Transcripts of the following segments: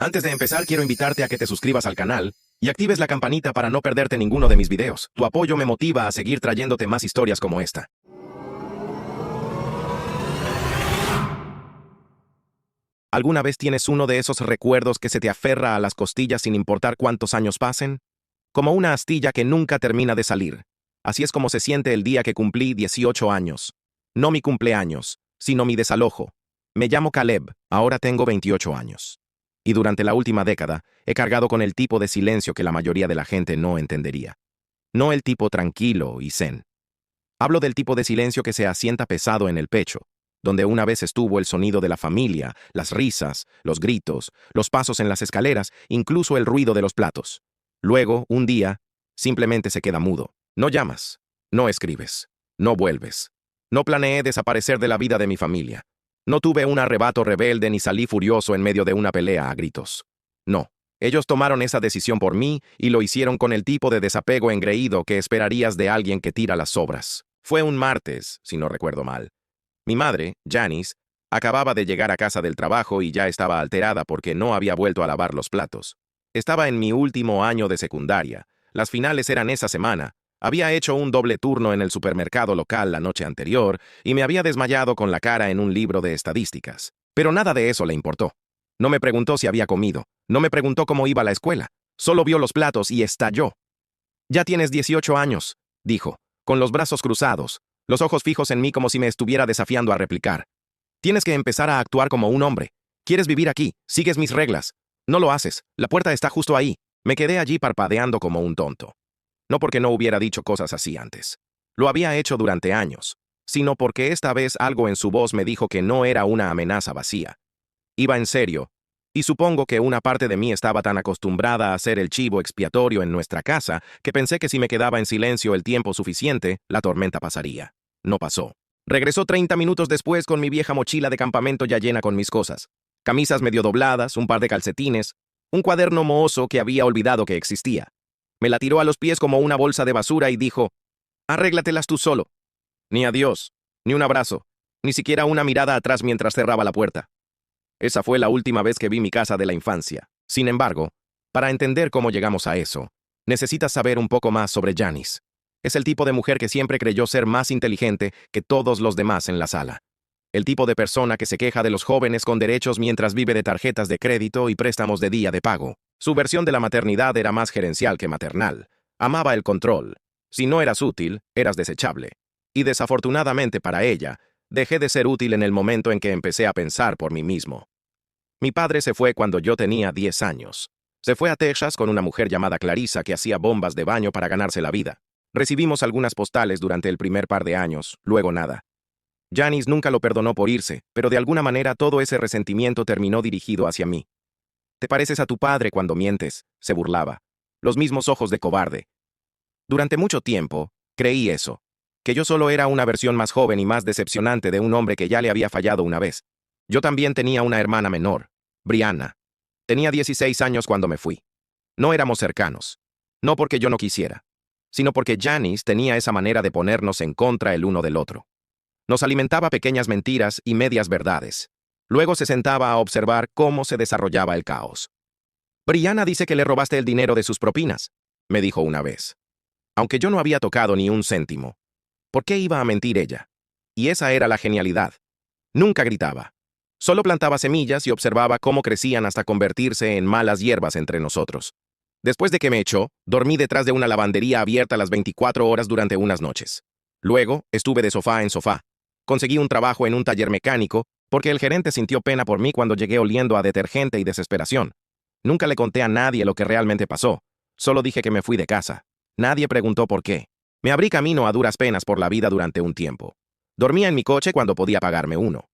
Antes de empezar, quiero invitarte a que te suscribas al canal y actives la campanita para no perderte ninguno de mis videos. Tu apoyo me motiva a seguir trayéndote más historias como esta. ¿Alguna vez tienes uno de esos recuerdos que se te aferra a las costillas sin importar cuántos años pasen? Como una astilla que nunca termina de salir. Así es como se siente el día que cumplí 18 años. No mi cumpleaños, sino mi desalojo. Me llamo Caleb, ahora tengo 28 años. Y durante la última década he cargado con el tipo de silencio que la mayoría de la gente no entendería. No el tipo tranquilo y zen. Hablo del tipo de silencio que se asienta pesado en el pecho, donde una vez estuvo el sonido de la familia, las risas, los gritos, los pasos en las escaleras, incluso el ruido de los platos. Luego, un día, simplemente se queda mudo. No llamas, no escribes, no vuelves. No planeé desaparecer de la vida de mi familia. No tuve un arrebato rebelde ni salí furioso en medio de una pelea a gritos. No, ellos tomaron esa decisión por mí y lo hicieron con el tipo de desapego engreído que esperarías de alguien que tira las sobras. Fue un martes, si no recuerdo mal. Mi madre, Janice, acababa de llegar a casa del trabajo y ya estaba alterada porque no había vuelto a lavar los platos. Estaba en mi último año de secundaria. Las finales eran esa semana. Había hecho un doble turno en el supermercado local la noche anterior y me había desmayado con la cara en un libro de estadísticas. Pero nada de eso le importó. No me preguntó si había comido. No me preguntó cómo iba a la escuela. Solo vio los platos y estalló. «Ya tienes 18 años», dijo, con los brazos cruzados, los ojos fijos en mí como si me estuviera desafiando a replicar. «Tienes que empezar a actuar como un hombre. Quieres vivir aquí, sigues mis reglas. No lo haces, la puerta está justo ahí». Me quedé allí parpadeando como un tonto. No porque no hubiera dicho cosas así antes. Lo había hecho durante años, sino porque esta vez algo en su voz me dijo que no era una amenaza vacía. Iba en serio, y supongo que una parte de mí estaba tan acostumbrada a ser el chivo expiatorio en nuestra casa que pensé que si me quedaba en silencio el tiempo suficiente, la tormenta pasaría. No pasó. Regresó 30 minutos después con mi vieja mochila de campamento ya llena con mis cosas. Camisas medio dobladas, un par de calcetines, un cuaderno mohoso que había olvidado que existía. Me la tiró a los pies como una bolsa de basura y dijo, «Arréglatelas tú solo». Ni adiós, ni un abrazo, ni siquiera una mirada atrás mientras cerraba la puerta. Esa fue la última vez que vi mi casa de la infancia. Sin embargo, para entender cómo llegamos a eso, necesitas saber un poco más sobre Janice. Es el tipo de mujer que siempre creyó ser más inteligente que todos los demás en la sala. El tipo de persona que se queja de los jóvenes con derechos mientras vive de tarjetas de crédito y préstamos de día de pago. Su versión de la maternidad era más gerencial que maternal. Amaba el control. Si no eras útil, eras desechable. Y desafortunadamente para ella, dejé de ser útil en el momento en que empecé a pensar por mí mismo. Mi padre se fue cuando yo tenía 10 años. Se fue a Texas con una mujer llamada Clarissa que hacía bombas de baño para ganarse la vida. Recibimos algunas postales durante el primer par de años, luego nada. Janice nunca lo perdonó por irse, pero de alguna manera todo ese resentimiento terminó dirigido hacia mí. «Te pareces a tu padre cuando mientes», se burlaba. Los mismos ojos de cobarde. Durante mucho tiempo, creí eso, que yo solo era una versión más joven y más decepcionante de un hombre que ya le había fallado una vez. Yo también tenía una hermana menor, Brianna. Tenía 16 años cuando me fui. No éramos cercanos. No porque yo no quisiera, sino porque Janice tenía esa manera de ponernos en contra el uno del otro. Nos alimentaba pequeñas mentiras y medias verdades. Luego se sentaba a observar cómo se desarrollaba el caos. «Brianna dice que le robaste el dinero de sus propinas», me dijo una vez. Aunque yo no había tocado ni un céntimo. ¿Por qué iba a mentir ella? Y esa era la genialidad. Nunca gritaba. Solo plantaba semillas y observaba cómo crecían hasta convertirse en malas hierbas entre nosotros. Después de que me echó, dormí detrás de una lavandería abierta las 24 horas durante unas noches. Luego, estuve de sofá en sofá. Conseguí un trabajo en un taller mecánico porque el gerente sintió pena por mí cuando llegué oliendo a detergente y desesperación. Nunca le conté a nadie lo que realmente pasó. Solo dije que me fui de casa. Nadie preguntó por qué. Me abrí camino a duras penas por la vida durante un tiempo. Dormía en mi coche cuando podía pagarme uno.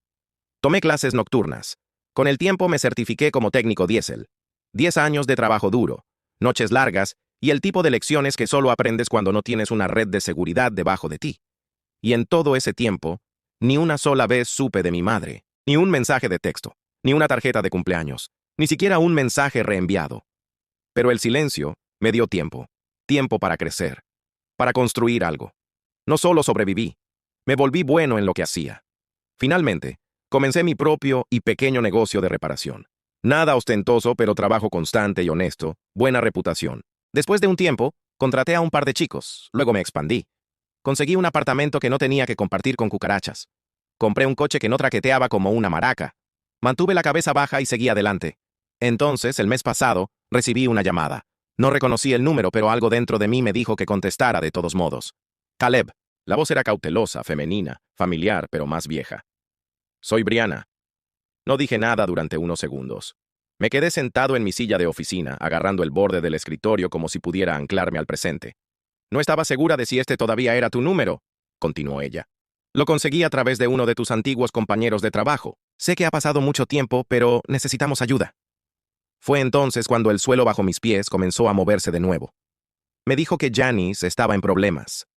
Tomé clases nocturnas. Con el tiempo me certifiqué como técnico diésel. 10 años de trabajo duro, noches largas y el tipo de lecciones que solo aprendes cuando no tienes una red de seguridad debajo de ti. Y en todo ese tiempo, ni una sola vez supe de mi madre, ni un mensaje de texto, ni una tarjeta de cumpleaños, ni siquiera un mensaje reenviado. Pero el silencio me dio tiempo para crecer, para construir algo. No solo sobreviví, me volví bueno en lo que hacía. Finalmente, comencé mi propio y pequeño negocio de reparación. Nada ostentoso, pero trabajo constante y honesto, buena reputación. Después de un tiempo, contraté a un par de chicos, luego me expandí. Conseguí un apartamento que no tenía que compartir con cucarachas. Compré un coche que no traqueteaba como una maraca. Mantuve la cabeza baja y seguí adelante. Entonces, el mes pasado, recibí una llamada. No reconocí el número, pero algo dentro de mí me dijo que contestara de todos modos. Caleb. La voz era cautelosa, femenina, familiar, pero más vieja. Soy Brianna. No dije nada durante unos segundos. Me quedé sentado en mi silla de oficina, agarrando el borde del escritorio como si pudiera anclarme al presente. No estaba segura de si este todavía era tu número, continuó ella. Lo conseguí a través de uno de tus antiguos compañeros de trabajo. Sé que ha pasado mucho tiempo, pero necesitamos ayuda. Fue entonces cuando el suelo bajo mis pies comenzó a moverse de nuevo. Me dijo que Janice estaba en problemas.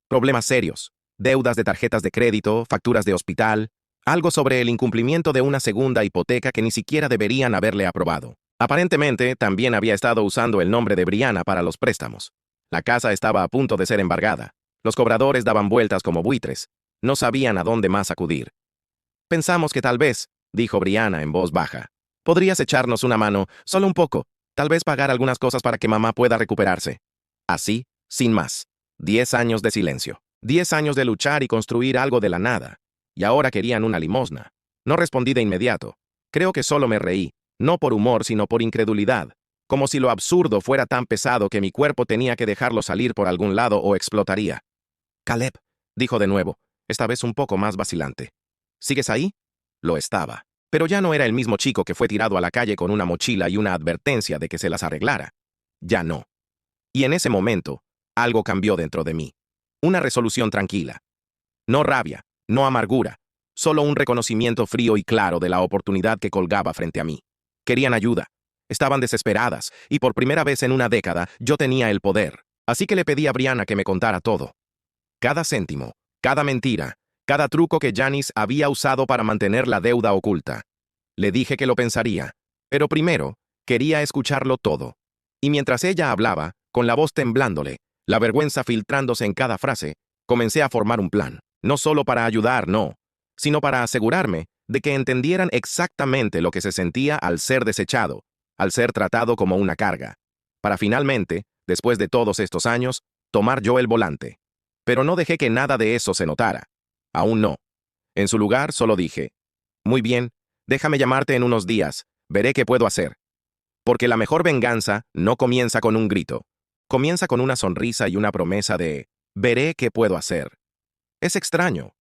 Problemas serios. Deudas de tarjetas de crédito, facturas de hospital, algo sobre el incumplimiento de una segunda hipoteca que ni siquiera deberían haberle aprobado. Aparentemente, también había estado usando el nombre de Brianna para los préstamos. La casa estaba a punto de ser embargada. Los cobradores daban vueltas como buitres. No sabían a dónde más acudir. Pensamos que tal vez, dijo Brianna en voz baja, podrías echarnos una mano, solo un poco, tal vez pagar algunas cosas para que mamá pueda recuperarse. Así, sin más. 10 años de silencio. 10 años de luchar y construir algo de la nada. Y ahora querían una limosna. No respondí de inmediato. Creo que solo me reí, no por humor, sino por incredulidad, como si lo absurdo fuera tan pesado que mi cuerpo tenía que dejarlo salir por algún lado o explotaría. Caleb, dijo de nuevo, esta vez un poco más vacilante. ¿Sigues ahí? Lo estaba. Pero ya no era el mismo chico que fue tirado a la calle con una mochila y una advertencia de que se las arreglara. Ya no. Y en ese momento, algo cambió dentro de mí. Una resolución tranquila. No rabia, no amargura, solo un reconocimiento frío y claro de la oportunidad que colgaba frente a mí. Querían ayuda. Estaban desesperadas, y por primera vez en una década yo tenía el poder. Así que le pedí a Brianna que me contara todo. Cada céntimo, cada mentira, cada truco que Janice había usado para mantener la deuda oculta. Le dije que lo pensaría, pero primero, quería escucharlo todo. Y mientras ella hablaba, con la voz temblándole, la vergüenza filtrándose en cada frase, comencé a formar un plan. No solo para ayudar, no, sino para asegurarme de que entendieran exactamente lo que se sentía al ser desechado, al ser tratado como una carga, para finalmente, después de todos estos años, tomar yo el volante. Pero no dejé que nada de eso se notara. Aún no. En su lugar solo dije, muy bien, déjame llamarte en unos días, veré qué puedo hacer. Porque la mejor venganza no comienza con un grito, comienza con una sonrisa y una promesa de, veré qué puedo hacer. Es extraño.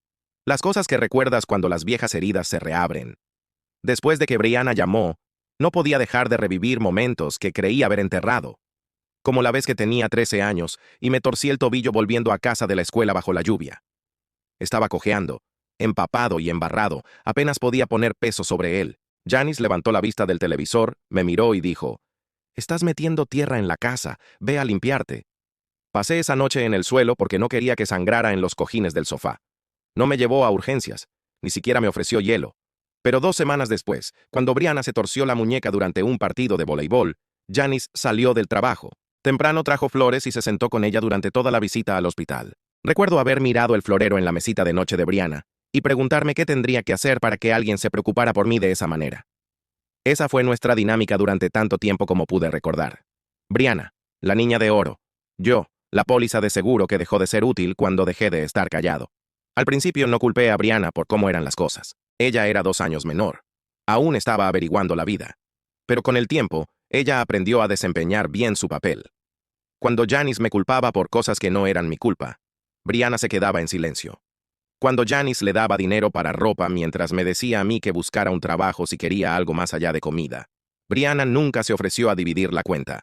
Las cosas que recuerdas cuando las viejas heridas se reabren. Después de que Brianna llamó, no podía dejar de revivir momentos que creí haber enterrado. Como la vez que tenía 13 años y me torcí el tobillo volviendo a casa de la escuela bajo la lluvia. Estaba cojeando, empapado y embarrado, apenas podía poner peso sobre él. Janice levantó la vista del televisor, me miró y dijo, «Estás metiendo tierra en la casa, ve a limpiarte». Pasé esa noche en el suelo porque no quería que sangrara en los cojines del sofá. No me llevó a urgencias, ni siquiera me ofreció hielo. Pero 2 semanas después, cuando Brianna se torció la muñeca durante un partido de voleibol, Janice salió del trabajo. Temprano trajo flores y se sentó con ella durante toda la visita al hospital. Recuerdo haber mirado el florero en la mesita de noche de Brianna y preguntarme qué tendría que hacer para que alguien se preocupara por mí de esa manera. Esa fue nuestra dinámica durante tanto tiempo como pude recordar. Brianna, la niña de oro. Yo, la póliza de seguro que dejó de ser útil cuando dejé de estar callado. Al principio no culpé a Brianna por cómo eran las cosas. Ella era 2 años menor. Aún estaba averiguando la vida. Pero con el tiempo, ella aprendió a desempeñar bien su papel. Cuando Janice me culpaba por cosas que no eran mi culpa, Brianna se quedaba en silencio. Cuando Janice le daba dinero para ropa mientras me decía a mí que buscara un trabajo si quería algo más allá de comida, Brianna nunca se ofreció a dividir la cuenta.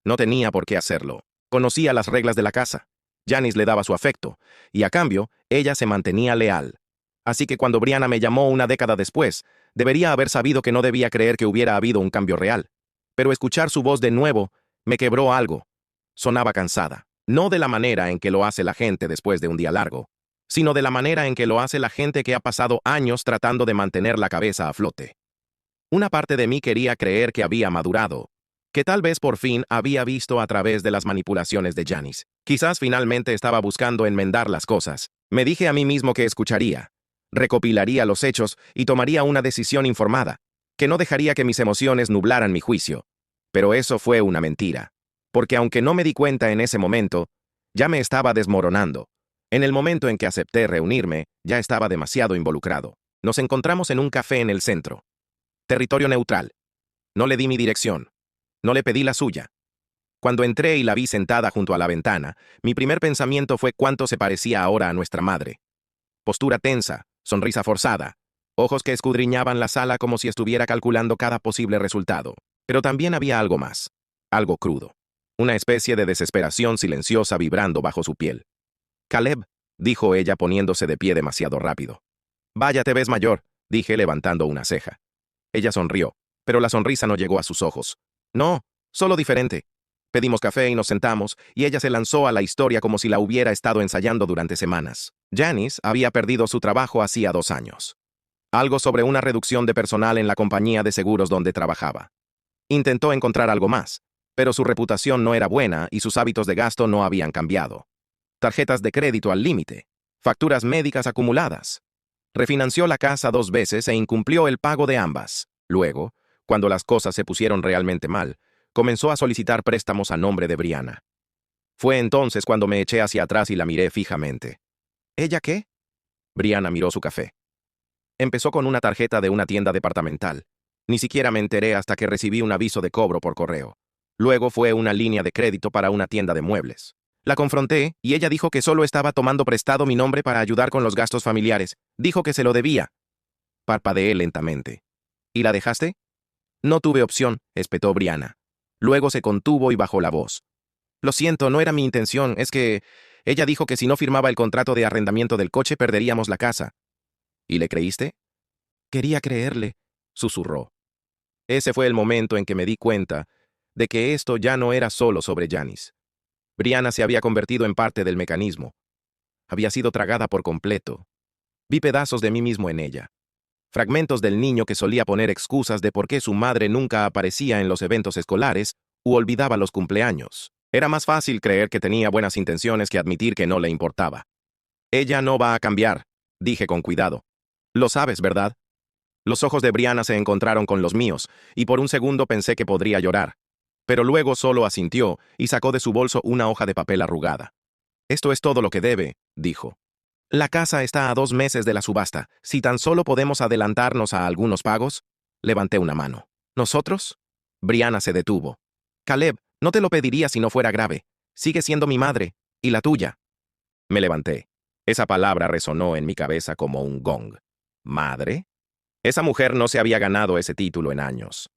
No tenía por qué hacerlo. Conocía las reglas de la casa. Janice le daba su afecto, y a cambio, ella se mantenía leal. Así que cuando Brianna me llamó una década después, debería haber sabido que no debía creer que hubiera habido un cambio real. Pero escuchar su voz de nuevo me quebró algo. Sonaba cansada, no de la manera en que lo hace la gente después de un día largo, sino de la manera en que lo hace la gente que ha pasado años tratando de mantener la cabeza a flote. Una parte de mí quería creer que había madurado, que tal vez por fin había visto a través de las manipulaciones de Janice. Quizás finalmente estaba buscando enmendar las cosas. Me dije a mí mismo que escucharía, recopilaría los hechos y tomaría una decisión informada. que no dejaría que mis emociones nublaran mi juicio. Pero eso fue una mentira. Porque aunque no me di cuenta en ese momento, ya me estaba desmoronando. En el momento en que acepté reunirme, ya estaba demasiado involucrado. Nos encontramos en un café en el centro. Territorio neutral. No le di mi dirección. No le pedí la suya. Cuando entré y la vi sentada junto a la ventana, mi primer pensamiento fue cuánto se parecía ahora a nuestra madre. Postura tensa, sonrisa forzada, ojos que escudriñaban la sala como si estuviera calculando cada posible resultado. Pero también había algo más, algo crudo. Una especie de desesperación silenciosa vibrando bajo su piel. Caleb, dijo ella poniéndose de pie demasiado rápido. Vaya, te ves mayor, dije levantando una ceja. Ella sonrió, pero la sonrisa no llegó a sus ojos. No, solo diferente. Pedimos café y nos sentamos, y ella se lanzó a la historia como si la hubiera estado ensayando durante semanas. Janice había perdido su trabajo hacía 2 años. Algo sobre una reducción de personal en la compañía de seguros donde trabajaba. Intentó encontrar algo más, pero su reputación no era buena y sus hábitos de gasto no habían cambiado. Tarjetas de crédito al límite, facturas médicas acumuladas. Refinanció la casa 2 veces e incumplió el pago de ambas. Luego, cuando las cosas se pusieron realmente mal, comenzó a solicitar préstamos a nombre de Brianna. Fue entonces cuando me eché hacia atrás y la miré fijamente. ¿Ella qué? Brianna miró su café. Empezó con una tarjeta de una tienda departamental. Ni siquiera me enteré hasta que recibí un aviso de cobro por correo. Luego fue una línea de crédito para una tienda de muebles. La confronté y ella dijo que solo estaba tomando prestado mi nombre para ayudar con los gastos familiares. Dijo que se lo debía. Parpadeé lentamente. ¿Y la dejaste? No tuve opción, espetó Brianna. Luego se contuvo y bajó la voz. Lo siento, no era mi intención, es que ella dijo que si no firmaba el contrato de arrendamiento del coche perderíamos la casa. ¿Y le creíste? Quería creerle, susurró. Ese fue el momento en que me di cuenta de que esto ya no era solo sobre Janice. Brianna se había convertido en parte del mecanismo. Había sido tragada por completo. Vi pedazos de mí mismo en ella. Fragmentos del niño que solía poner excusas de por qué su madre nunca aparecía en los eventos escolares u olvidaba los cumpleaños. Era más fácil creer que tenía buenas intenciones que admitir que no le importaba. Ella no va a cambiar, dije con cuidado. Lo sabes, ¿verdad? Los ojos de Brianna se encontraron con los míos, y por un segundo pensé que podría llorar. Pero luego solo asintió y sacó de su bolso una hoja de papel arrugada. Esto es todo lo que debe, dijo. La casa está a 2 meses de la subasta. Si tan solo podemos adelantarnos a algunos pagos. Levanté una mano. ¿Nosotros? Brianna se detuvo. Caleb, no te lo pediría si no fuera grave. Sigue siendo mi madre, y la tuya. Me levanté. Esa palabra resonó en mi cabeza como un gong. ¿Madre? Esa mujer no se había ganado ese título en años.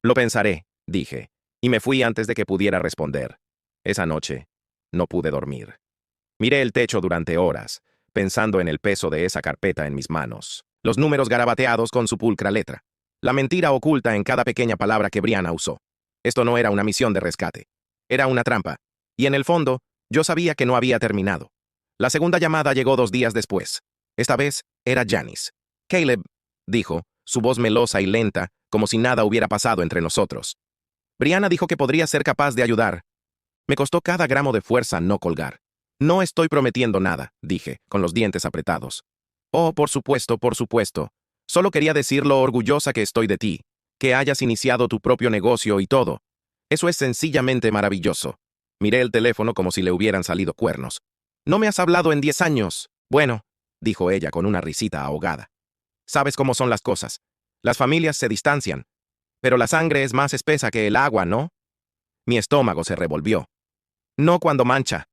Lo pensaré, dije, y me fui antes de que pudiera responder. Esa noche, no pude dormir. Miré el techo durante horas, pensando en el peso de esa carpeta en mis manos, los números garabateados con su pulcra letra, la mentira oculta en cada pequeña palabra que Brianna usó. Esto no era una misión de rescate, era una trampa, y en el fondo, yo sabía que no había terminado. La segunda llamada llegó 2 días después. Esta vez era Janice. Caleb, dijo, su voz melosa y lenta, como si nada hubiera pasado entre nosotros. Brianna dijo que podría ser capaz de ayudar. Me costó cada gramo de fuerza no colgar. No estoy prometiendo nada, dije, con los dientes apretados. Oh, por supuesto, por supuesto. Solo quería decir lo orgullosa que estoy de ti, que hayas iniciado tu propio negocio y todo. Eso es sencillamente maravilloso. Miré el teléfono como si le hubieran salido cuernos. No me has hablado en 10 años. Bueno, dijo ella con una risita ahogada. Sabes cómo son las cosas. Las familias se distancian. Pero la sangre es más espesa que el agua, ¿no? Mi estómago se revolvió. No cuando mancha.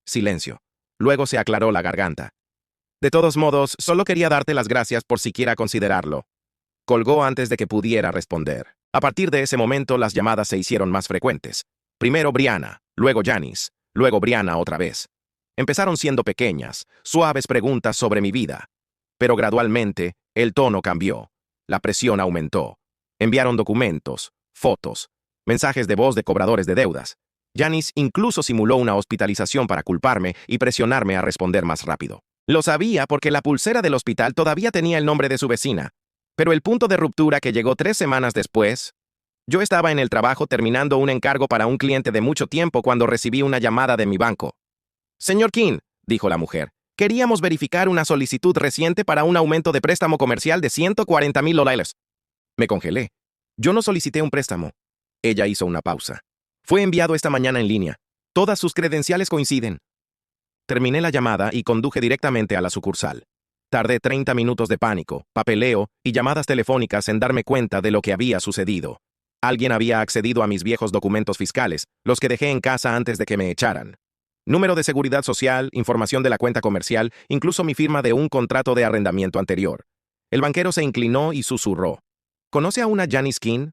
Silencio. Luego se aclaró la garganta. De todos modos, solo quería darte las gracias por siquiera considerarlo. Colgó antes de que pudiera responder. A partir de ese momento, las llamadas se hicieron más frecuentes. Primero Brianna, luego Janice, luego Brianna otra vez. Empezaron siendo pequeñas, suaves preguntas sobre mi vida. Pero gradualmente, el tono cambió. La presión aumentó. Enviaron documentos, fotos, mensajes de voz de cobradores de deudas. Janice incluso simuló una hospitalización para culparme y presionarme a responder más rápido. Lo sabía porque la pulsera del hospital todavía tenía el nombre de su vecina. Pero el punto de ruptura que llegó 3 semanas después... Yo estaba en el trabajo terminando un encargo para un cliente de mucho tiempo cuando recibí una llamada de mi banco. Señor King, dijo la mujer, queríamos verificar una solicitud reciente para un aumento de préstamo comercial de $140,000. Me congelé. Yo no solicité un préstamo. Ella hizo una pausa. Fue enviado esta mañana en línea. Todas sus credenciales coinciden. Terminé la llamada y conduje directamente a la sucursal. Tardé 30 minutos de pánico, papeleo y llamadas telefónicas en darme cuenta de lo que había sucedido. Alguien había accedido a mis viejos documentos fiscales, los que dejé en casa antes de que me echaran. Número de seguridad social, información de la cuenta comercial, incluso mi firma de un contrato de arrendamiento anterior. El banquero se inclinó y susurró. ¿Conoce a una Janice King?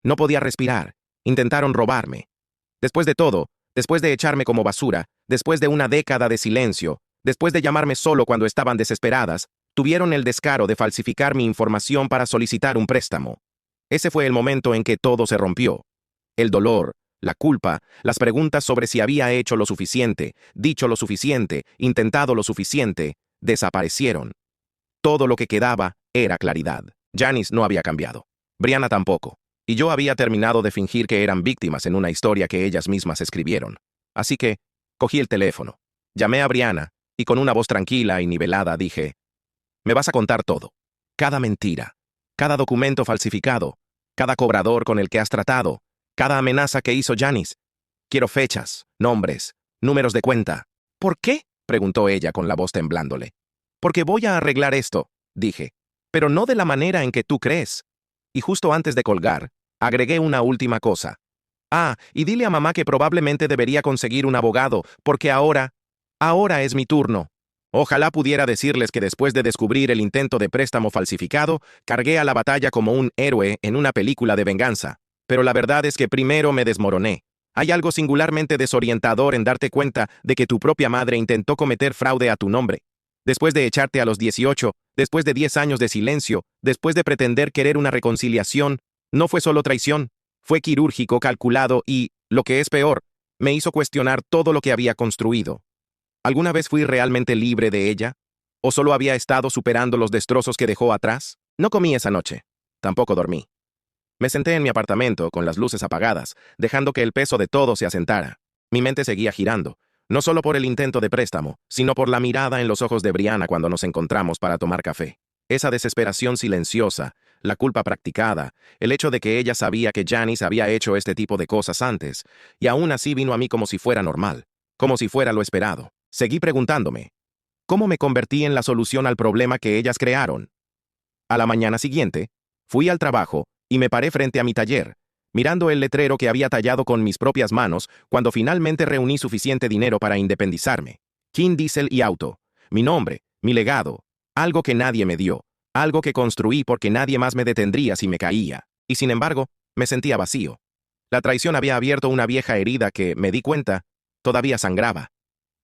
No podía respirar. Intentaron robarme. Después de todo, después de echarme como basura, después de una década de silencio, después de llamarme solo cuando estaban desesperadas, tuvieron el descaro de falsificar mi información para solicitar un préstamo. Ese fue el momento en que todo se rompió. El dolor, la culpa, las preguntas sobre si había hecho lo suficiente, dicho lo suficiente, intentado lo suficiente, desaparecieron. Todo lo que quedaba era claridad. Janice no había cambiado. Brianna tampoco. Y yo había terminado de fingir que eran víctimas en una historia que ellas mismas escribieron. Así que, cogí el teléfono. Llamé a Brianna, y con una voz tranquila y nivelada dije, «Me vas a contar todo. Cada mentira, cada documento falsificado, cada cobrador con el que has tratado, cada amenaza que hizo Janice. Quiero fechas, nombres, números de cuenta». «¿Por qué?», preguntó ella con la voz temblándole. «Porque voy a arreglar esto», dije, «pero no de la manera en que tú crees». Y justo antes de colgar, agregué una última cosa. «Ah, y dile a mamá que probablemente debería conseguir un abogado, porque ahora es mi turno». Ojalá pudiera decirles que después de descubrir el intento de préstamo falsificado, cargué a la batalla como un héroe en una película de venganza. Pero la verdad es que primero me desmoroné. Hay algo singularmente desorientador en darte cuenta de que tu propia madre intentó cometer fraude a tu nombre. Después de echarte a los 18, después de 10 años de silencio, después de pretender querer una reconciliación, no fue solo traición, fue quirúrgico, calculado y, lo que es peor, me hizo cuestionar todo lo que había construido. ¿Alguna vez fui realmente libre de ella? ¿O solo había estado superando los destrozos que dejó atrás? No comí esa noche. Tampoco dormí. Me senté en mi apartamento con las luces apagadas, dejando que el peso de todo se asentara. Mi mente seguía girando, no solo por el intento de préstamo, sino por la mirada en los ojos de Brianna cuando nos encontramos para tomar café. Esa desesperación silenciosa, la culpa practicada, el hecho de que ella sabía que Janice había hecho este tipo de cosas antes, y aún así vino a mí como si fuera normal, como si fuera lo esperado. Seguí preguntándome, ¿cómo me convertí en la solución al problema que ellas crearon? A la mañana siguiente, fui al trabajo y me paré frente a mi taller, mirando el letrero que había tallado con mis propias manos cuando finalmente reuní suficiente dinero para independizarme. King Diesel y Auto, mi nombre, mi legado, algo que nadie me dio, algo que construí porque nadie más me detendría si me caía, y sin embargo, me sentía vacío. La traición había abierto una vieja herida que, me di cuenta, todavía sangraba.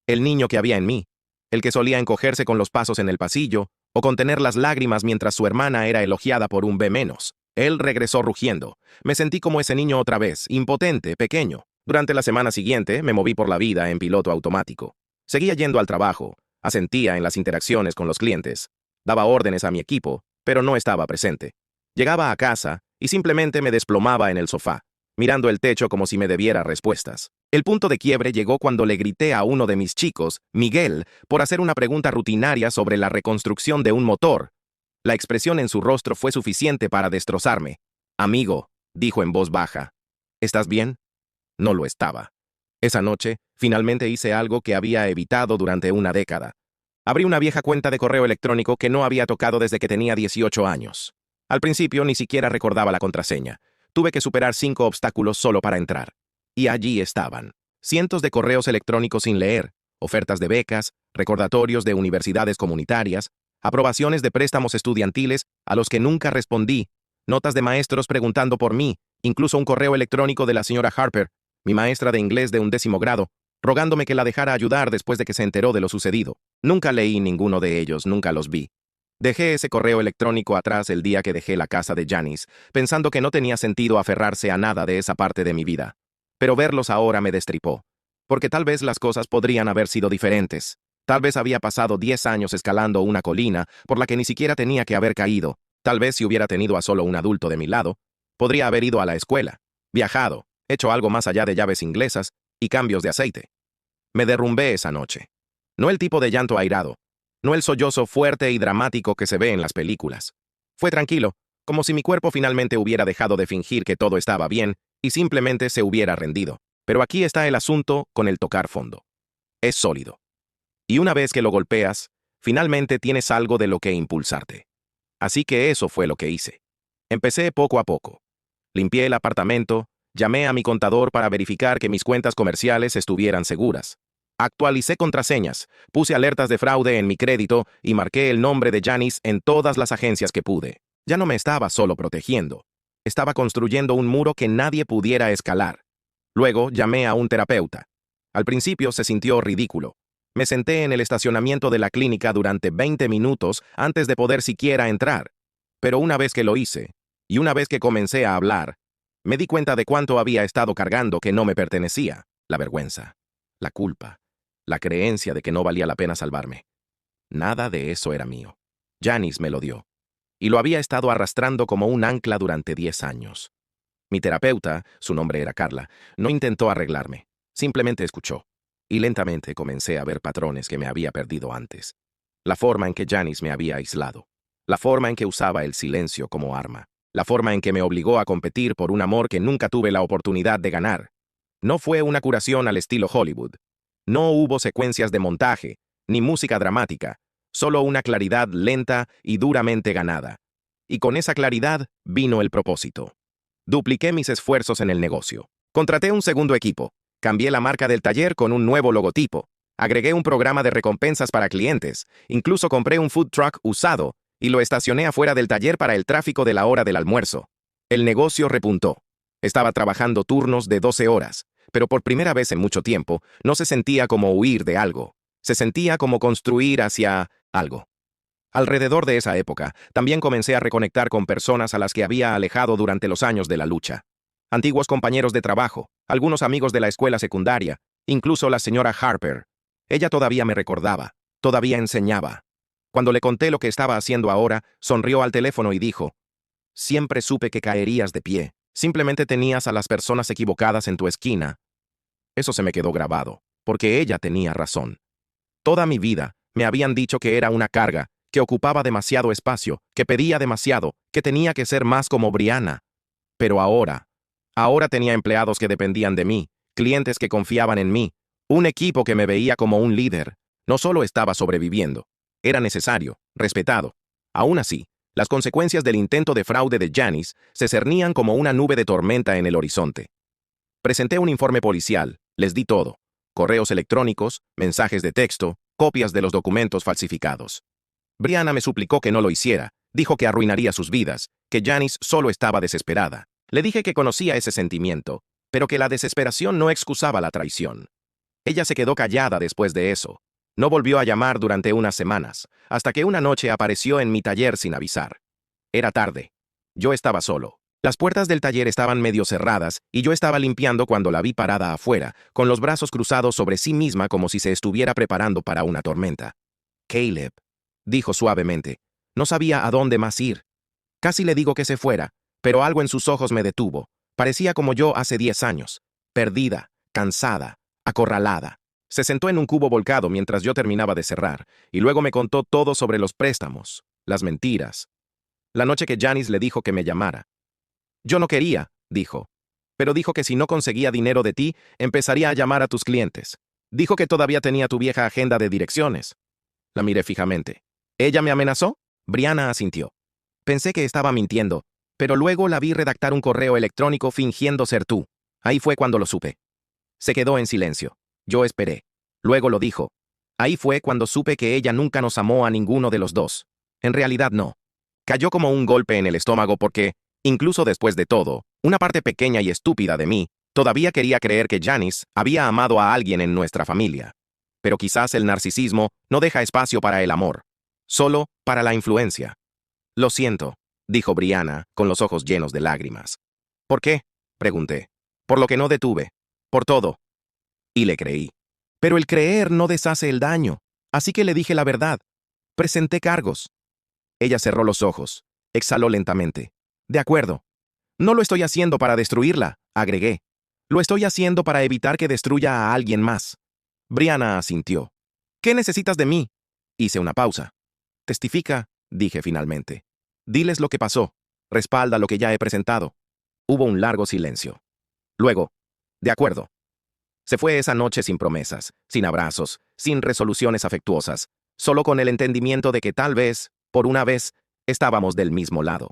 El niño que había en mí, el que solía encogerse con los pasos en el pasillo o contener las lágrimas mientras su hermana era elogiada por un B-. Él regresó rugiendo. Me sentí como ese niño otra vez, impotente, pequeño. Durante la semana siguiente me moví por la vida en piloto automático. Seguía yendo al trabajo, asentía en las interacciones con los clientes, daba órdenes a mi equipo, pero no estaba presente. Llegaba a casa y simplemente me desplomaba en el sofá, mirando el techo como si me debiera respuestas. El punto de quiebre llegó cuando le grité a uno de mis chicos, Miguel, por hacer una pregunta rutinaria sobre la reconstrucción de un motor. La expresión en su rostro fue suficiente para destrozarme. «Amigo», dijo en voz baja, «¿estás bien?» No lo estaba. Esa noche, finalmente hice algo que había evitado durante una década. Abrí una vieja cuenta de correo electrónico que no había tocado desde que tenía 18 años. Al principio ni siquiera recordaba la contraseña. Tuve que superar 5 obstáculos solo para entrar. Y allí estaban. Cientos de correos electrónicos sin leer, ofertas de becas, recordatorios de universidades comunitarias, aprobaciones de préstamos estudiantiles a los que nunca respondí, notas de maestros preguntando por mí, incluso un correo electrónico de la señora Harper, mi maestra de inglés de 11º grado, rogándome que la dejara ayudar después de que se enteró de lo sucedido. Nunca leí ninguno de ellos, nunca los vi. Dejé ese correo electrónico atrás el día que dejé la casa de Janice, pensando que no tenía sentido aferrarse a nada de esa parte de mi vida. Pero verlos ahora me destripó, porque tal vez las cosas podrían haber sido diferentes. Tal vez había pasado 10 años escalando una colina por la que ni siquiera tenía que haber caído. Tal vez si hubiera tenido a solo un adulto de mi lado, podría haber ido a la escuela, viajado, hecho algo más allá de llaves inglesas y cambios de aceite. Me derrumbé esa noche. No el tipo de llanto airado, no el sollozo fuerte y dramático que se ve en las películas. Fue tranquilo, como si mi cuerpo finalmente hubiera dejado de fingir que todo estaba bien y simplemente se hubiera rendido. Pero aquí está el asunto con el tocar fondo. Es sólido. Y una vez que lo golpeas, finalmente tienes algo de lo que impulsarte. Así que eso fue lo que hice. Empecé poco a poco. Limpié el apartamento, llamé a mi contador para verificar que mis cuentas comerciales estuvieran seguras. Actualicé contraseñas, puse alertas de fraude en mi crédito y marqué el nombre de Janice en todas las agencias que pude. Ya no me estaba solo protegiendo. Estaba construyendo un muro que nadie pudiera escalar. Luego llamé a un terapeuta. Al principio se sintió ridículo. Me senté en el estacionamiento de la clínica durante 20 minutos antes de poder siquiera entrar. Pero una vez que lo hice, y una vez que comencé a hablar, me di cuenta de cuánto había estado cargando que no me pertenecía. La vergüenza, la culpa, la creencia de que no valía la pena salvarme. Nada de eso era mío. Janice me lo dio. Y lo había estado arrastrando como un ancla durante 10 años. Mi terapeuta, su nombre era Carla, no intentó arreglarme. Simplemente escuchó. Y lentamente comencé a ver patrones que me había perdido antes. La forma en que Janice me había aislado. La forma en que usaba el silencio como arma. La forma en que me obligó a competir por un amor que nunca tuve la oportunidad de ganar. No fue una curación al estilo Hollywood. No hubo secuencias de montaje, ni música dramática, solo una claridad lenta y duramente ganada. Y con esa claridad vino el propósito. Dupliqué mis esfuerzos en el negocio. Contraté un segundo equipo. Cambié la marca del taller con un nuevo logotipo. Agregué un programa de recompensas para clientes. Incluso compré un food truck usado y lo estacioné afuera del taller para el tráfico de la hora del almuerzo. El negocio repuntó. Estaba trabajando turnos de 12 horas, pero por primera vez en mucho tiempo no se sentía como huir de algo. Se sentía como construir hacia algo. Alrededor de esa época, también comencé a reconectar con personas a las que había alejado durante los años de la lucha. Antiguos compañeros de trabajo, algunos amigos de la escuela secundaria, incluso la señora Harper. Ella todavía me recordaba, todavía enseñaba. Cuando le conté lo que estaba haciendo ahora, sonrió al teléfono y dijo: «Siempre supe que caerías de pie. Simplemente tenías a las personas equivocadas en tu esquina». Eso se me quedó grabado, porque ella tenía razón. Toda mi vida me habían dicho que era una carga, que ocupaba demasiado espacio, que pedía demasiado, que tenía que ser más como Brianna. Pero ahora tenía empleados que dependían de mí, clientes que confiaban en mí, un equipo que me veía como un líder. No solo estaba sobreviviendo, era necesario, respetado. Aún así, las consecuencias del intento de fraude de Janice se cernían como una nube de tormenta en el horizonte. Presenté un informe policial, les di todo: correos electrónicos, mensajes de texto, copias de los documentos falsificados. Brianna me suplicó que no lo hiciera, dijo que arruinaría sus vidas, que Janice solo estaba desesperada. Le dije que conocía ese sentimiento, pero que la desesperación no excusaba la traición. Ella se quedó callada después de eso. No volvió a llamar durante unas semanas, hasta que una noche apareció en mi taller sin avisar. Era tarde. Yo estaba solo. Las puertas del taller estaban medio cerradas y yo estaba limpiando cuando la vi parada afuera, con los brazos cruzados sobre sí misma como si se estuviera preparando para una tormenta. «Caleb», dijo suavemente. No sabía a dónde más ir. Casi le digo que se fuera, pero algo en sus ojos me detuvo. Parecía como yo hace 10 años, perdida, cansada, acorralada. Se sentó en un cubo volcado mientras yo terminaba de cerrar, y luego me contó todo sobre los préstamos, las mentiras. La noche que Janice le dijo que me llamara. Yo no quería, dijo. Pero dijo que si no conseguía dinero de ti, empezaría a llamar a tus clientes. Dijo que todavía tenía tu vieja agenda de direcciones. La miré fijamente. ¿Ella me amenazó? Brianna asintió. Pensé que estaba mintiendo, pero luego la vi redactar un correo electrónico fingiendo ser tú. Ahí fue cuando lo supe. Se quedó en silencio. Yo esperé. Luego lo dijo. Ahí fue cuando supe que ella nunca nos amó a ninguno de los dos. En realidad no. Cayó como un golpe en el estómago porque, incluso después de todo, una parte pequeña y estúpida de mí todavía quería creer que Janice había amado a alguien en nuestra familia. Pero quizás el narcisismo no deja espacio para el amor, solo para la influencia. Lo siento, dijo Brianna, con los ojos llenos de lágrimas. ¿Por qué?, pregunté. Por lo que no detuve. Por todo. Y le creí. Pero el creer no deshace el daño, así que le dije la verdad. Presenté cargos. Ella cerró los ojos, exhaló lentamente. De acuerdo. No lo estoy haciendo para destruirla, agregué. Lo estoy haciendo para evitar que destruya a alguien más. Brianna asintió. ¿Qué necesitas de mí? Hice una pausa. Testifica, dije finalmente. Diles lo que pasó. Respalda lo que ya he presentado. Hubo un largo silencio. Luego, de acuerdo. Se fue esa noche sin promesas, sin abrazos, sin resoluciones afectuosas, solo con el entendimiento de que tal vez, por una vez, estábamos del mismo lado.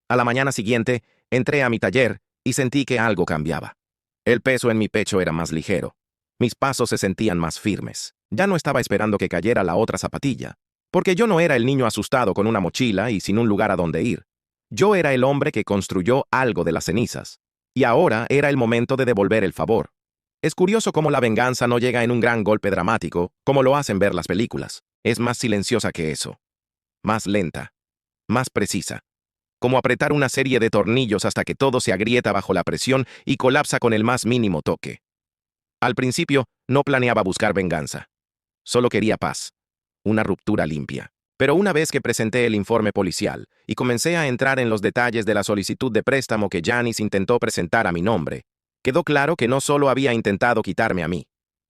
A la mañana siguiente, entré a mi taller y sentí que algo cambiaba. El peso en mi pecho era más ligero. Mis pasos se sentían más firmes. Ya no estaba esperando que cayera la otra zapatilla, porque yo no era el niño asustado con una mochila y sin un lugar a donde ir. Yo era el hombre que construyó algo de las cenizas. Y ahora era el momento de devolver el favor. Es curioso cómo la venganza no llega en un gran golpe dramático, como lo hacen ver las películas. Es más silenciosa que eso. Más lenta. Más precisa. Como apretar una serie de tornillos hasta que todo se agrieta bajo la presión y colapsa con el más mínimo toque. Al principio, no planeaba buscar venganza. Solo quería paz. Una ruptura limpia. Pero una vez que presenté el informe policial y comencé a entrar en los detalles de la solicitud de préstamo que Janice intentó presentar a mi nombre, quedó claro que no solo había intentado quitarme a mí.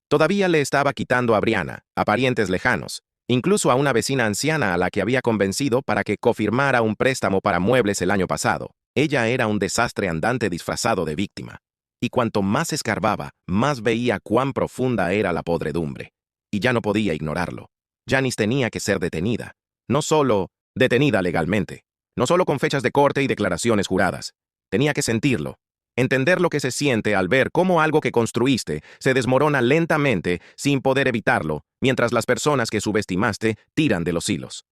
Todavía le estaba quitando a Brianna, a parientes lejanos, incluso a una vecina anciana a la que había convencido para que confirmara un préstamo para muebles el año pasado. Ella era un desastre andante disfrazado de víctima. Y cuanto más escarbaba, más veía cuán profunda era la podredumbre. Y ya no podía ignorarlo. Janice tenía que ser detenida. No solo detenida legalmente. No solo con fechas de corte y declaraciones juradas. Tenía que sentirlo. Entender lo que se siente al ver cómo algo que construiste se desmorona lentamente sin poder evitarlo, mientras las personas que subestimaste tiran de los hilos.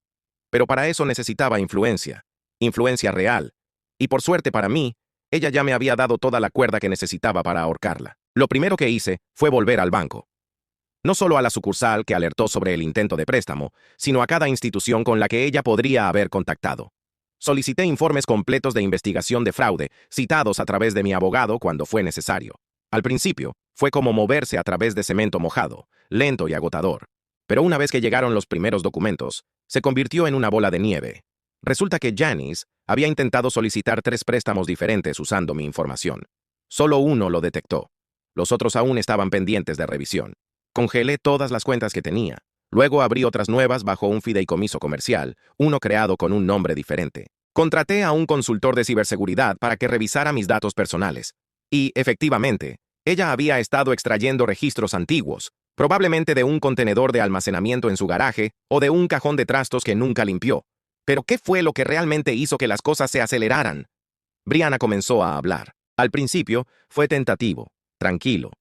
Pero para eso necesitaba influencia. Influencia real. Y por suerte para mí, ella ya me había dado toda la cuerda que necesitaba para ahorcarla. Lo primero que hice fue volver al banco. No solo a la sucursal que alertó sobre el intento de préstamo, sino a cada institución con la que ella podría haber contactado. Solicité informes completos de investigación de fraude, citados a través de mi abogado cuando fue necesario. Al principio, fue como moverse a través de cemento mojado, lento y agotador. Pero una vez que llegaron los primeros documentos, se convirtió en una bola de nieve. Resulta que Janice había intentado solicitar 3 préstamos diferentes usando mi información. Solo uno lo detectó. Los otros aún estaban pendientes de revisión. Congelé todas las cuentas que tenía. Luego abrí otras nuevas bajo un fideicomiso comercial, uno creado con un nombre diferente. Contraté a un consultor de ciberseguridad para que revisara mis datos personales. Y, efectivamente, ella había estado extrayendo registros antiguos, probablemente de un contenedor de almacenamiento en su garaje o de un cajón de trastos que nunca limpió. Pero ¿qué fue lo que realmente hizo que las cosas se aceleraran? Brianna comenzó a hablar. Al principio, fue tentativo, tranquilo.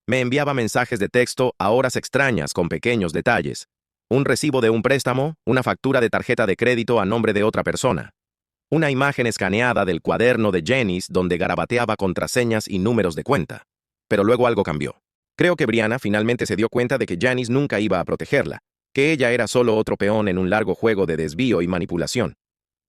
Me enviaba mensajes de texto a horas extrañas con pequeños detalles. Un recibo de un préstamo, una factura de tarjeta de crédito a nombre de otra persona. Una imagen escaneada del cuaderno de Janice donde garabateaba contraseñas y números de cuenta. Pero luego algo cambió. Creo que Brianna finalmente se dio cuenta de que Janice nunca iba a protegerla, que ella era solo otro peón en un largo juego de desvío y manipulación.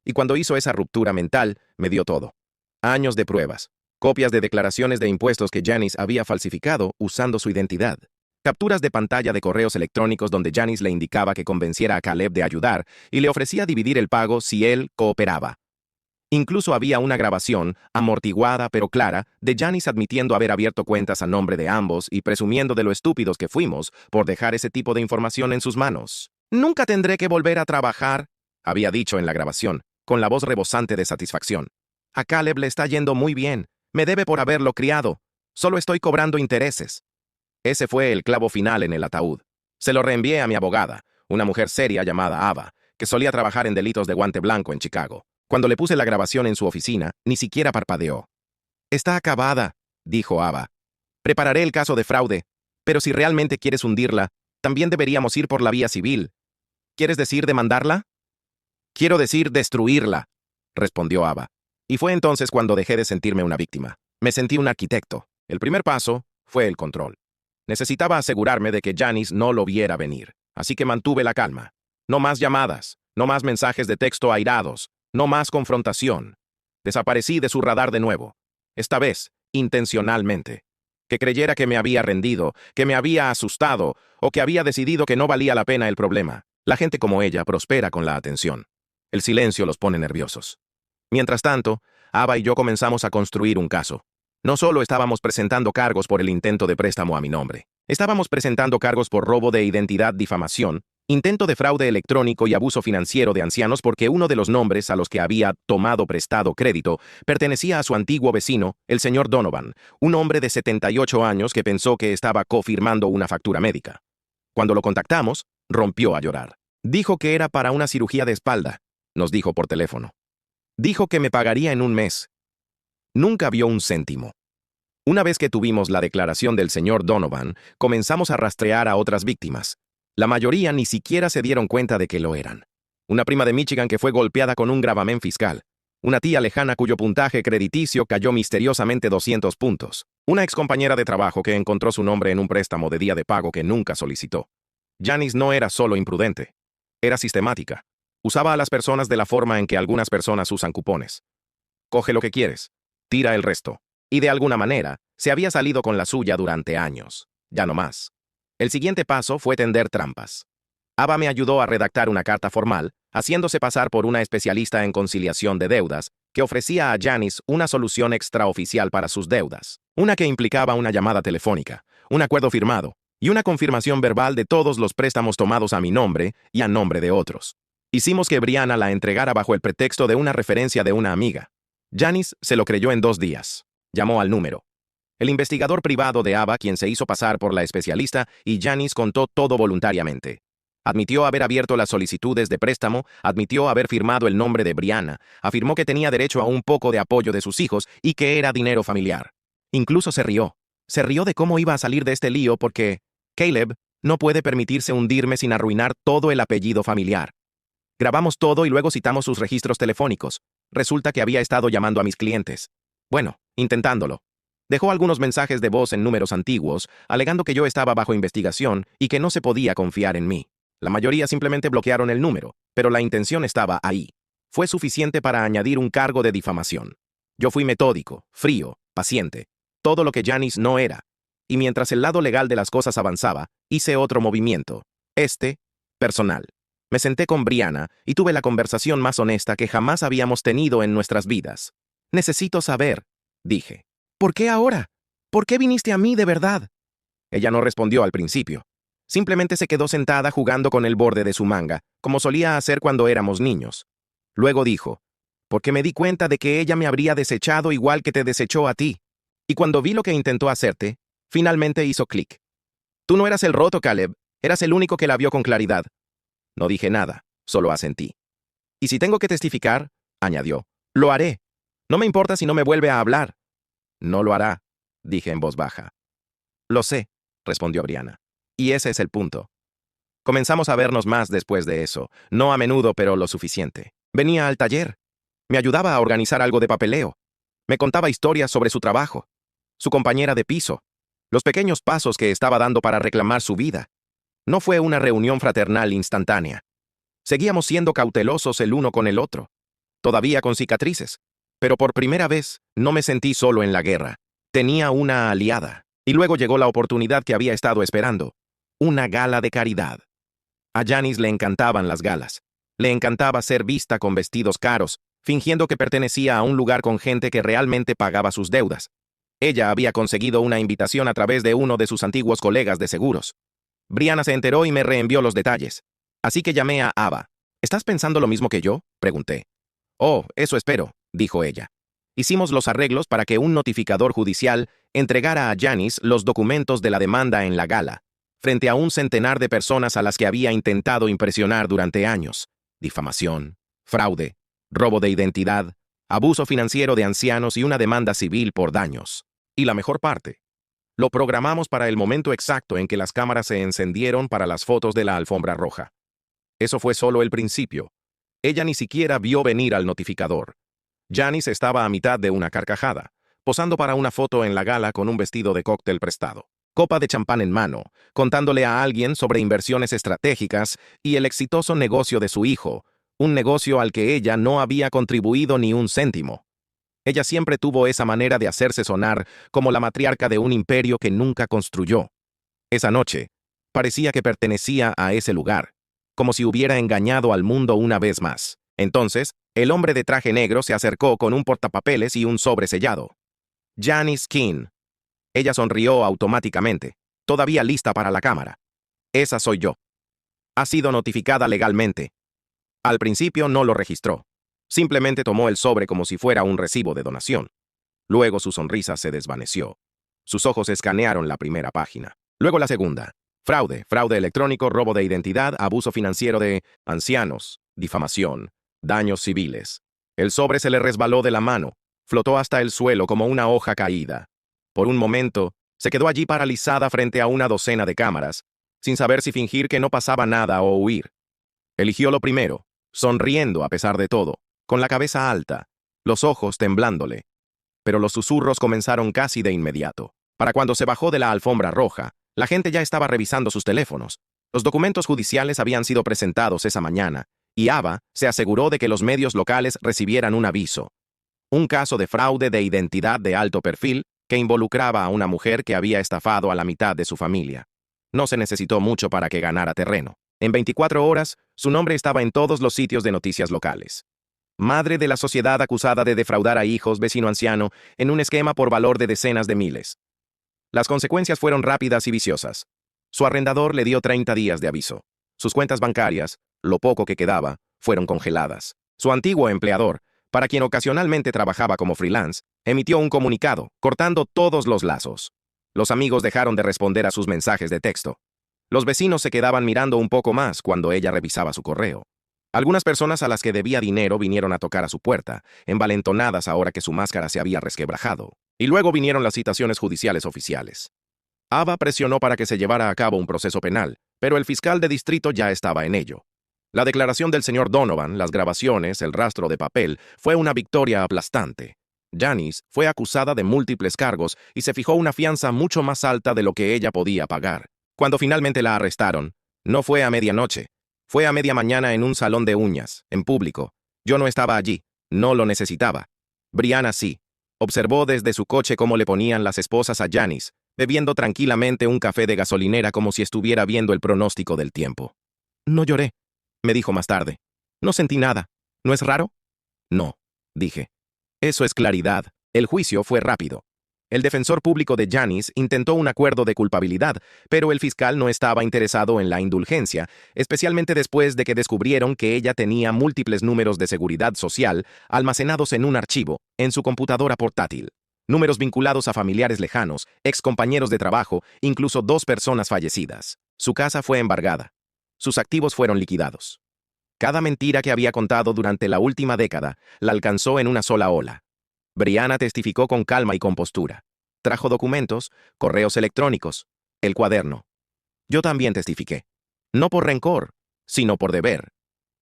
Y cuando hizo esa ruptura mental, me dio todo. Años de pruebas. Copias de declaraciones de impuestos que Janice había falsificado usando su identidad. Capturas de pantalla de correos electrónicos donde Janice le indicaba que convenciera a Caleb de ayudar y le ofrecía dividir el pago si él cooperaba. Incluso había una grabación, amortiguada pero clara, de Janice admitiendo haber abierto cuentas a nombre de ambos y presumiendo de lo estúpidos que fuimos por dejar ese tipo de información en sus manos. «Nunca tendré que volver a trabajar», había dicho en la grabación, con la voz rebosante de satisfacción. «A Caleb le está yendo muy bien. Me debe por haberlo criado. Solo estoy cobrando intereses». Ese fue el clavo final en el ataúd. Se lo reenvié a mi abogada, una mujer seria llamada Ava, que solía trabajar en delitos de guante blanco en Chicago. Cuando le puse la grabación en su oficina, ni siquiera parpadeó. «Está acabada», dijo Ava. «Prepararé el caso de fraude, pero si realmente quieres hundirla, también deberíamos ir por la vía civil». «¿Quieres decir demandarla?» «Quiero decir destruirla», respondió Ava. Y fue entonces cuando dejé de sentirme una víctima. Me sentí un arquitecto. El primer paso fue el control. Necesitaba asegurarme de que Janice no lo viera venir, así que mantuve la calma. No más llamadas, no más mensajes de texto airados, no más confrontación. Desaparecí de su radar de nuevo. Esta vez, intencionalmente. Que creyera que me había rendido, que me había asustado, o que había decidido que no valía la pena el problema. La gente como ella prospera con la atención. El silencio los pone nerviosos. Mientras tanto, Ava y yo comenzamos a construir un caso. No solo estábamos presentando cargos por el intento de préstamo a mi nombre. Estábamos presentando cargos por robo de identidad, difamación Intento de fraude electrónico y abuso financiero de ancianos porque uno de los nombres a los que había tomado prestado crédito pertenecía a su antiguo vecino, el señor Donovan, un hombre de 78 años que pensó que estaba cofirmando una factura médica. Cuando lo contactamos, rompió a llorar. Dijo que era para una cirugía de espalda, nos dijo por teléfono. Dijo que me pagaría en un mes. Nunca vio un céntimo. Una vez que tuvimos la declaración del señor Donovan, comenzamos a rastrear a otras víctimas. La mayoría ni siquiera se dieron cuenta de que lo eran. Una prima de Michigan que fue golpeada con un gravamen fiscal. Una tía lejana cuyo puntaje crediticio cayó misteriosamente 200 puntos. Una excompañera de trabajo que encontró su nombre en un préstamo de día de pago que nunca solicitó. Janice no era solo imprudente. Era sistemática. Usaba a las personas de la forma en que algunas personas usan cupones. Coge lo que quieres. Tira el resto. Y de alguna manera, se había salido con la suya durante años. Ya no más. El siguiente paso fue tender trampas. Ava me ayudó a redactar una carta formal, haciéndose pasar por una especialista en conciliación de deudas, que ofrecía a Janice una solución extraoficial para sus deudas. Una que implicaba una llamada telefónica, un acuerdo firmado, y una confirmación verbal de todos los préstamos tomados a mi nombre y a nombre de otros. Hicimos que Brianna la entregara bajo el pretexto de una referencia de una amiga. Janice se lo creyó en 2 días. Llamó al número. El investigador privado de Ava, quien se hizo pasar por la especialista, y Janice contó todo voluntariamente. Admitió haber abierto las solicitudes de préstamo, admitió haber firmado el nombre de Brianna, afirmó que tenía derecho a un poco de apoyo de sus hijos y que era dinero familiar. Incluso se rió. Se rió de cómo iba a salir de este lío porque Caleb no puede permitirse hundirme sin arruinar todo el apellido familiar. Grabamos todo y luego citamos sus registros telefónicos. Resulta que había estado llamando a mis clientes. Bueno, intentándolo. Dejó algunos mensajes de voz en números antiguos, alegando que yo estaba bajo investigación y que no se podía confiar en mí. La mayoría simplemente bloquearon el número, pero la intención estaba ahí. Fue suficiente para añadir un cargo de difamación. Yo fui metódico, frío, paciente, todo lo que Janice no era. Y mientras el lado legal de las cosas avanzaba, hice otro movimiento, personal. Me senté con Brianna y tuve la conversación más honesta que jamás habíamos tenido en nuestras vidas. Necesito saber, dije. ¿Por qué ahora? ¿Por qué viniste a mí de verdad? Ella no respondió al principio. Simplemente se quedó sentada jugando con el borde de su manga, como solía hacer cuando éramos niños. Luego dijo, porque me di cuenta de que ella me habría desechado igual que te desechó a ti. Y cuando vi lo que intentó hacerte, finalmente hizo clic. Tú no eras el roto, Caleb. Eras el único que la vio con claridad. No dije nada, solo asentí. Y si tengo que testificar, añadió, lo haré. No me importa si no me vuelve a hablar. No lo hará, dije en voz baja. Lo sé, respondió Brianna. Y ese es el punto. Comenzamos a vernos más después de eso, no a menudo, pero lo suficiente. Venía al taller. Me ayudaba a organizar algo de papeleo. Me contaba historias sobre su trabajo, su compañera de piso, los pequeños pasos que estaba dando para reclamar su vida. No fue una reunión fraternal instantánea. Seguíamos siendo cautelosos el uno con el otro, todavía con cicatrices. Pero por primera vez no me sentí solo en la guerra. Tenía una aliada. Y luego llegó la oportunidad que había estado esperando. Una gala de caridad. A Janice le encantaban las galas. Le encantaba ser vista con vestidos caros, fingiendo que pertenecía a un lugar con gente que realmente pagaba sus deudas. Ella había conseguido una invitación a través de uno de sus antiguos colegas de seguros. Brianna se enteró y me reenvió los detalles. Así que llamé a Ava. ¿Estás pensando lo mismo que yo?, pregunté. Oh, eso espero, dijo ella. Hicimos los arreglos para que un notificador judicial entregara a Janice los documentos de la demanda en la gala, frente a un centenar de personas a las que había intentado impresionar durante años. Difamación, fraude, robo de identidad, abuso financiero de ancianos y una demanda civil por daños. Y la mejor parte. Lo programamos para el momento exacto en que las cámaras se encendieron para las fotos de la alfombra roja. Eso fue solo el principio. Ella ni siquiera vio venir al notificador. Janice estaba a mitad de una carcajada, posando para una foto en la gala con un vestido de cóctel prestado, copa de champán en mano, contándole a alguien sobre inversiones estratégicas y el exitoso negocio de su hijo, un negocio al que ella no había contribuido ni un céntimo. Ella siempre tuvo esa manera de hacerse sonar como la matriarca de un imperio que nunca construyó. Esa noche, parecía que pertenecía a ese lugar, como si hubiera engañado al mundo una vez más. Entonces, el hombre de traje negro se acercó con un portapapeles y un sobre sellado. Janice King. Ella sonrió automáticamente, todavía lista para la cámara. Esa soy yo. Ha sido notificada legalmente. Al principio no lo registró. Simplemente tomó el sobre como si fuera un recibo de donación. Luego su sonrisa se desvaneció. Sus ojos escanearon la primera página. Luego la segunda. Fraude electrónico, robo de identidad, abuso financiero de ancianos, difamación, daños civiles. El sobre se le resbaló de la mano, flotó hasta el suelo como una hoja caída. Por un momento, se quedó allí paralizada frente a una docena de cámaras, sin saber si fingir que no pasaba nada o huir. Eligió lo primero, sonriendo a pesar de todo, con la cabeza alta, los ojos temblándole. Pero los susurros comenzaron casi de inmediato. Para cuando se bajó de la alfombra roja, la gente ya estaba revisando sus teléfonos. Los documentos judiciales habían sido presentados esa mañana, y Ava se aseguró de que los medios locales recibieran un aviso. Un caso de fraude de identidad de alto perfil que involucraba a una mujer que había estafado a la mitad de su familia. No se necesitó mucho para que ganara terreno. En 24 horas, su nombre estaba en todos los sitios de noticias locales. Madre de la sociedad acusada de defraudar a hijos, vecino anciano, en un esquema por valor de decenas de miles. Las consecuencias fueron rápidas y viciosas. Su arrendador le dio 30 días de aviso. Sus cuentas bancarias, lo poco que quedaba, fueron congeladas. Su antiguo empleador, para quien ocasionalmente trabajaba como freelance, emitió un comunicado, cortando todos los lazos. Los amigos dejaron de responder a sus mensajes de texto. Los vecinos se quedaban mirando un poco más cuando ella revisaba su correo. Algunas personas a las que debía dinero vinieron a tocar a su puerta, envalentonadas ahora que su máscara se había resquebrajado. Y luego vinieron las citaciones judiciales oficiales. Ava presionó para que se llevara a cabo un proceso penal, pero el fiscal de distrito ya estaba en ello. La declaración del señor Donovan, las grabaciones, el rastro de papel, fue una victoria aplastante. Janice fue acusada de múltiples cargos y se fijó una fianza mucho más alta de lo que ella podía pagar. Cuando finalmente la arrestaron, no fue a medianoche. Fue a media mañana en un salón de uñas, en público. Yo no estaba allí, no lo necesitaba. Brianna sí. Observó desde su coche cómo le ponían las esposas a Janice, bebiendo tranquilamente un café de gasolinera como si estuviera viendo el pronóstico del tiempo. No lloré, me dijo más tarde. No sentí nada. ¿No es raro? No, dije. Eso es claridad. El juicio fue rápido. El defensor público de Janice intentó un acuerdo de culpabilidad, pero el fiscal no estaba interesado en la indulgencia, especialmente después de que descubrieron que ella tenía múltiples números de seguridad social almacenados en un archivo, en su computadora portátil. Números vinculados a familiares lejanos, excompañeros de trabajo, incluso 2 personas fallecidas. Su casa fue embargada. Sus activos fueron liquidados. Cada mentira que había contado durante la última década la alcanzó en una sola ola. Brianna testificó con calma y compostura. Trajo documentos, correos electrónicos, el cuaderno. Yo también testifiqué. No por rencor, sino por deber.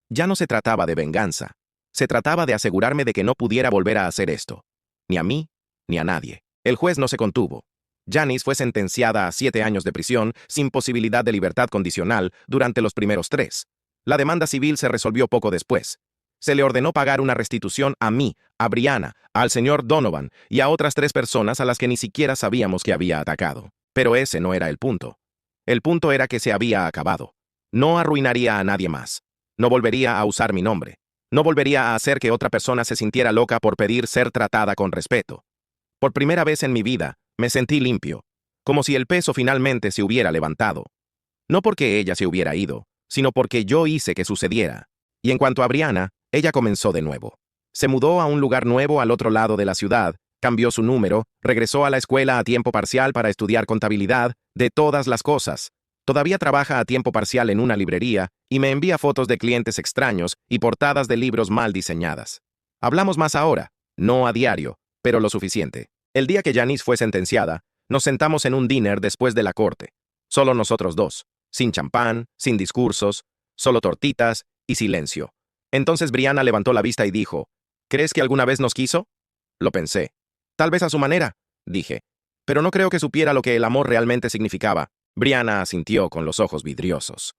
Ya no se trataba de venganza. Se trataba de asegurarme de que no pudiera volver a hacer esto. Ni a mí, ni a nadie. El juez no se contuvo. Janice fue sentenciada a 7 años de prisión sin posibilidad de libertad condicional durante los primeros 3. La demanda civil se resolvió poco después. Se le ordenó pagar una restitución a mí, a Brianna, al señor Donovan y a otras 3 personas a las que ni siquiera sabíamos que había atacado. Pero ese no era el punto. El punto era que se había acabado. No arruinaría a nadie más. No volvería a usar mi nombre. No volvería a hacer que otra persona se sintiera loca por pedir ser tratada con respeto. Por primera vez en mi vida, me sentí limpio, como si el peso finalmente se hubiera levantado. No porque ella se hubiera ido, sino porque yo hice que sucediera. Y en cuanto a Brianna, ella comenzó de nuevo. Se mudó a un lugar nuevo al otro lado de la ciudad, cambió su número, regresó a la escuela a tiempo parcial para estudiar contabilidad, de todas las cosas. Todavía trabaja a tiempo parcial en una librería y me envía fotos de clientes extraños y portadas de libros mal diseñadas. Hablamos más ahora, no a diario, pero lo suficiente. El día que Janice fue sentenciada, nos sentamos en un dinner después de la corte. Solo nosotros 2, sin champán, sin discursos, solo tortitas y silencio. Entonces Brianna levantó la vista y dijo, ¿crees que alguna vez nos quiso? Lo pensé. Tal vez a su manera, dije. Pero no creo que supiera lo que el amor realmente significaba. Brianna asintió con los ojos vidriosos.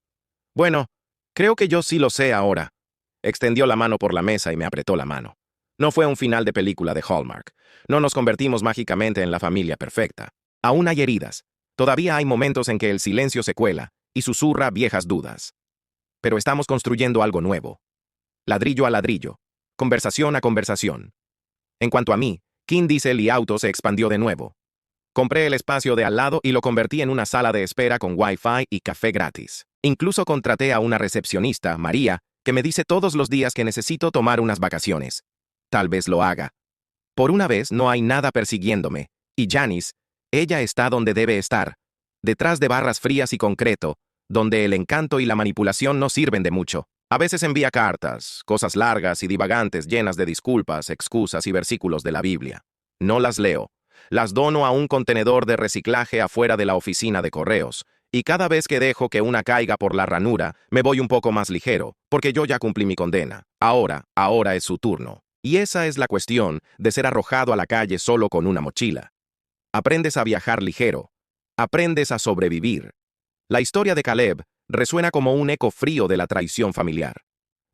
Bueno, creo que yo sí lo sé ahora. Extendió la mano por la mesa y me apretó la mano. No fue un final de película de Hallmark. No nos convertimos mágicamente en la familia perfecta. Aún hay heridas. Todavía hay momentos en que el silencio se cuela y susurra viejas dudas. Pero estamos construyendo algo nuevo. Ladrillo a ladrillo. Conversación a conversación. En cuanto a mí, King Diesel y Auto se expandió de nuevo. Compré el espacio de al lado y lo convertí en una sala de espera con Wi-Fi y café gratis. Incluso contraté a una recepcionista, María, que me dice todos los días que necesito tomar unas vacaciones. Tal vez lo haga. Por una vez no hay nada persiguiéndome. Y Janice, ella está donde debe estar, detrás de barras frías y concreto, donde el encanto y la manipulación no sirven de mucho. A veces envía cartas, cosas largas y divagantes llenas de disculpas, excusas y versículos de la Biblia. No las leo. Las dono a un contenedor de reciclaje afuera de la oficina de correos, y cada vez que dejo que una caiga por la ranura, me voy un poco más ligero, porque yo ya cumplí mi condena. Ahora es su turno. Y esa es la cuestión de ser arrojado a la calle solo con una mochila. Aprendes a viajar ligero. Aprendes a sobrevivir. La historia de Caleb resuena como un eco frío de la traición familiar.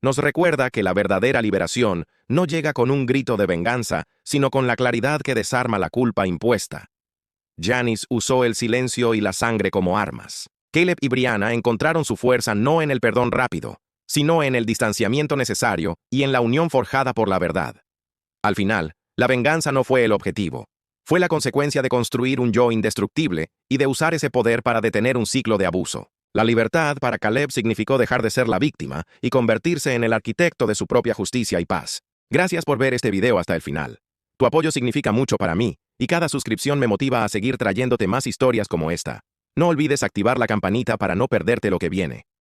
Nos recuerda que la verdadera liberación no llega con un grito de venganza, sino con la claridad que desarma la culpa impuesta. Janice usó el silencio y la sangre como armas. Caleb y Brianna encontraron su fuerza no en el perdón rápido, sino en el distanciamiento necesario y en la unión forjada por la verdad. Al final, la venganza no fue el objetivo. Fue la consecuencia de construir un yo indestructible y de usar ese poder para detener un ciclo de abuso. La libertad para Caleb significó dejar de ser la víctima y convertirse en el arquitecto de su propia justicia y paz. Gracias por ver este video hasta el final. Tu apoyo significa mucho para mí, y cada suscripción me motiva a seguir trayéndote más historias como esta. No olvides activar la campanita para no perderte lo que viene.